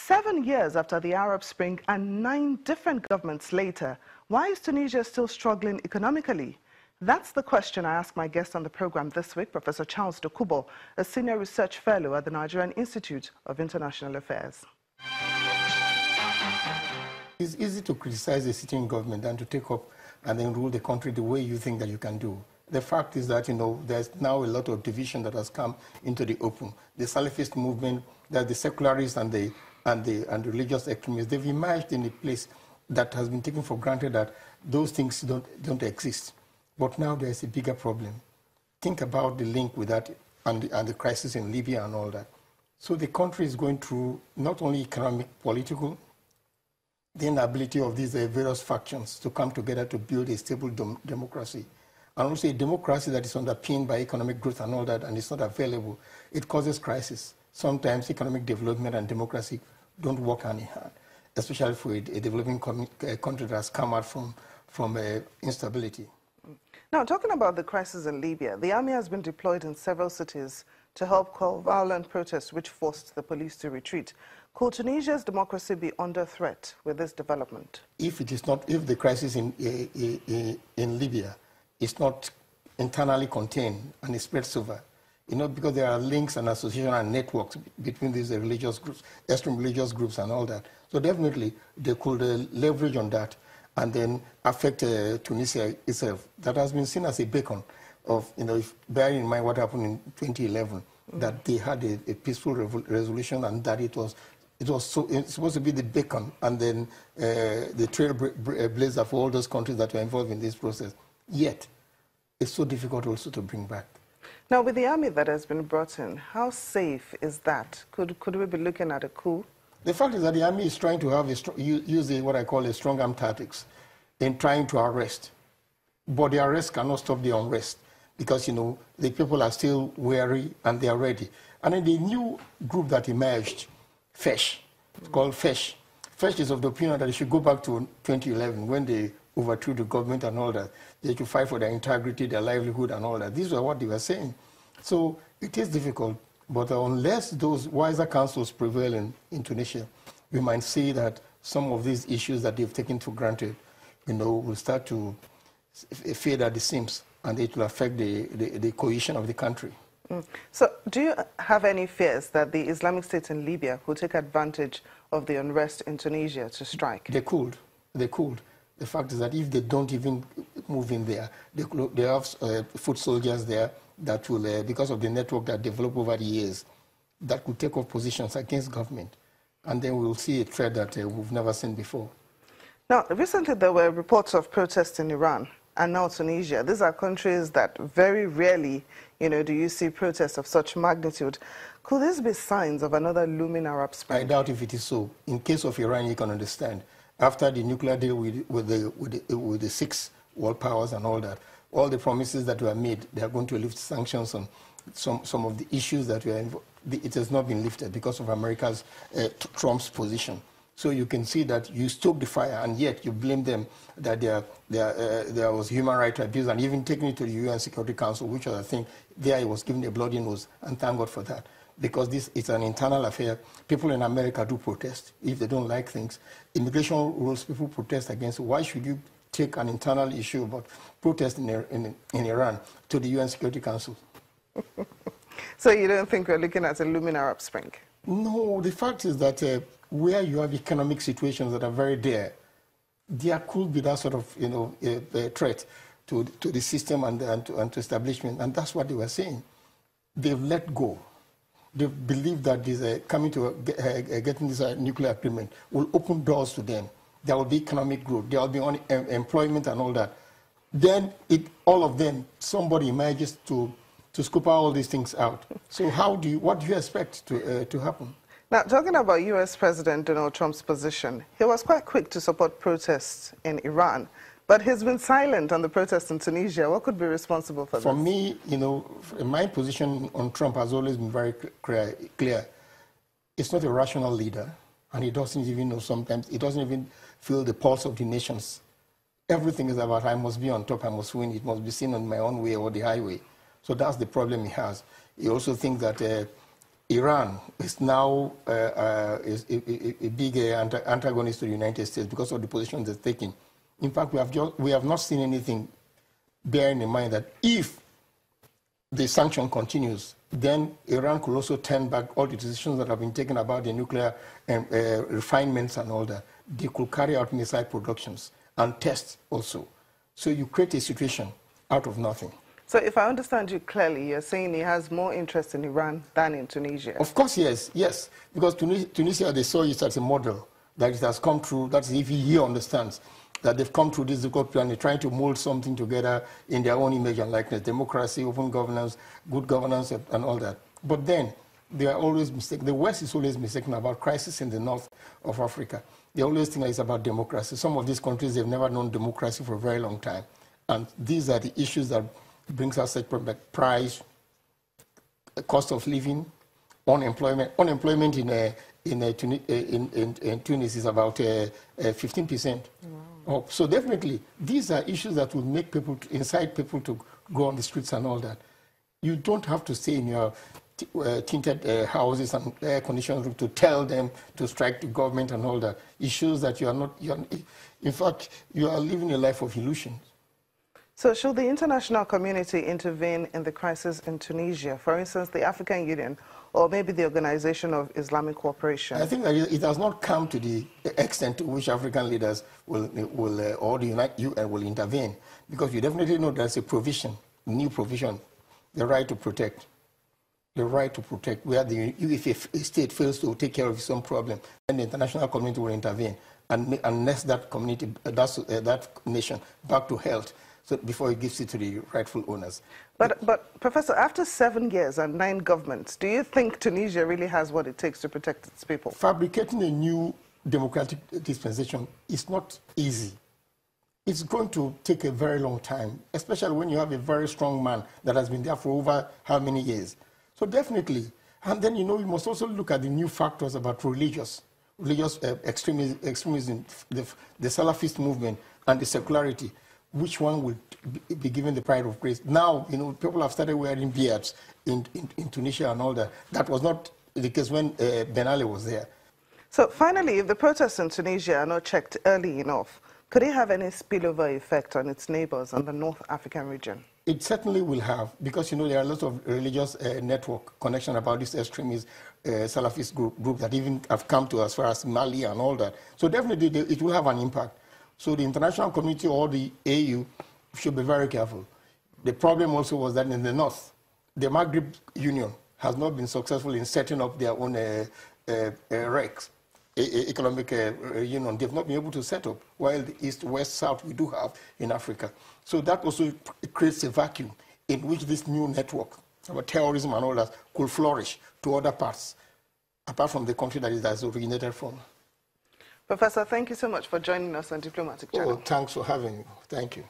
7 years after the Arab Spring and 9 different governments later, why is Tunisia still struggling economically? That's the question I asked my guest on the program this week, Professor Charles Dokubo, a senior research fellow at the Nigerian Institute of International Affairs. It's easy to criticize a sitting government than to take up and then rule the country the way you think that you can do. The fact is that, there's now a lot of division that has come into the open. The Salafist movement, that the secularists and the religious extremists, they've emerged in a place that has been taken for granted that those things don't exist. But now there's a bigger problem. Think about the link with that and the crisis in Libya and all that. So the country is going through not only economic, political, the inability of these various factions to come together to build a stable democracy. And also a democracy that is underpinned by economic growth and all that, and it's not available. It causes crisis. Sometimes economic development and democracy don't work hand in hand, especially for a developing country that has come out from instability. Now, talking about the crisis in Libya, the army has been deployed in several cities to help quell violent protests which forced the police to retreat. Could Tunisia's democracy be under threat with this development? If the crisis in Libya is not internally contained and it spreads over, because there are links and associations and networks between these religious groups, extreme religious groups and all that. So definitely they could leverage on that and then affect Tunisia itself. That has been seen as a beacon of, bearing in mind what happened in 2011, that they had a peaceful resolution and that it's supposed to be the beacon and then the trailblazer for all those countries that were involved in this process. Yet, it's so difficult also to bring back. Now, with the army that has been brought in, how safe is that? Could we be looking at a coup? The fact is that the army is trying to have use what I call a strong arm tactics in trying to arrest. But the arrest cannot stop the unrest because, the people are still wary and they are ready. And then the new group that emerged, FESH, it's called FESH. FESH is of the opinion that it should go back to 2011 when they overthrew the government and all that. They should fight for their integrity, their livelihood and all that. These were what they were saying. So it is difficult, but unless those wiser councils prevail in Tunisia, we might see that some of these issues that they've taken for granted, will start to fade at the seams, and it will affect the cohesion of the country. So do you have any fears that the Islamic State in Libya will take advantage of the unrest in Tunisia to strike? They could. The fact is that if they don't even move in there, they have foot soldiers there that will, because of the network that developed over the years, that could take up positions against government. And then we'll see a threat that we've never seen before. Now, recently there were reports of protests in Iran and now Tunisia. These are countries that very rarely, do you see protests of such magnitude. Could this be signs of another looming Arab Spring? I doubt if it is so. In case of Iran, you can understand. After the nuclear deal with the 6 world powers and all that, all the promises that were made, they are going to lift sanctions on some of the issues that were involved. It has not been lifted because of America's, Trump's position. So you can see that you stoke the fire, and yet you blame them that there was human rights abuse, and even taking it to the UN Security Council, which I think there it was given a bloody nose, and thank God for that. Because this is an internal affair. People in America do protest if they don't like things. Immigration rules, people protest against. Why should you take an internal issue about protest in Iran to the UN Security Council? So you don't think we're looking at a looming Arab Spring? No, the fact is that where you have economic situations that are very there could be that sort of a threat to the system and to establishment, and that's what they were saying. They've let go. They believe that this, coming to getting this nuclear agreement will open doors to them. There will be economic growth. There will be employment and all that. Then all of them, somebody manages to scoop all these things out. So what do you expect to happen? Now, talking about U.S. President Donald Trump's position, he was quite quick to support protests in Iran, but he's been silent on the protests in Tunisia. What could be responsible for this? For me, my position on Trump has always been very clear. It's not a rational leader, and he doesn't even know sometimes, he doesn't even feel the pulse of the nations. Everything is about, I must be on top, I must win, it must be seen on my own way or the highway. So that's the problem he has. He also thinks that Iran is now a big antagonist to the United States because of the position they're taking. In fact, we have not seen anything bearing in mind that if the sanction continues, then Iran could also turn back all the decisions that have been taken about the nuclear refinements and all that. They could carry out missile productions and tests also. So you create a situation out of nothing. So if I understand you clearly, you're saying he has more interest in Iran than in Tunisia. Of course, yes. Because Tunisia, they saw it as a model that it has come through. That's if he understands that they've come through this difficult plan. They're trying to mold something together in their own image and likeness, democracy, open governance, good governance, and all that. But then they are always mistaken. The West is always mistaken about crisis in the north of Africa. They always think it's about democracy. Some of these countries, they've never known democracy for a very long time. And these are the issues that brings us such problems like price, cost of living, unemployment. Unemployment in Tunis is about 15%. Wow. So definitely, these are issues that will make people, incite people to go on the streets and all that. You don't have to stay in your tinted houses and air-conditioned rooms to tell them to strike the government and all that. It shows that in fact, you are living a life of illusion. So should the international community intervene in the crisis in Tunisia? For instance, the African Union or maybe the Organization of Islamic Cooperation? I think that it has not come to the extent to which African leaders or the UN will intervene, because you definitely know there's a provision, new provision, the right to protect. The right to protect, where if a state fails to take care of its own problem, then the international community will intervene and unless that community, that nation back to health, so before it gives it to the rightful owners. But Professor, after 7 years and 9 governments, do you think Tunisia really has what it takes to protect its people? Fabricating a new democratic dispensation is not easy. It's going to take a very long time, especially when you have a very strong man that has been there for over how many years. So definitely, and then, you know, you must also look at the new factors about religious extremism, the Salafist movement and the secularity. Which one will be given the pride of grace? Now, you know, people have started wearing beards in Tunisia and all that. That was not the case when Ben Ali was there. So finally, if the protests in Tunisia are not checked early enough, could it have any spillover effect on its neighbors and the North African region? It certainly will have, because, you know, there are lots of religious network connection about this extremist Salafist group that even have come to as far as Mali and all that. So definitely it will have an impact. So the international community or the AU should be very careful. The problem also was that in the north, the Maghreb Union has not been successful in setting up their own RECs, economic union. They've not been able to set up, while the east, west, south we do have in Africa. So that also creates a vacuum in which this new network about terrorism and all that could flourish to other parts, apart from the country that it has originated from. Professor, thank you so much for joining us on Diplomatic Channel. Oh, thanks for having me. Thank you.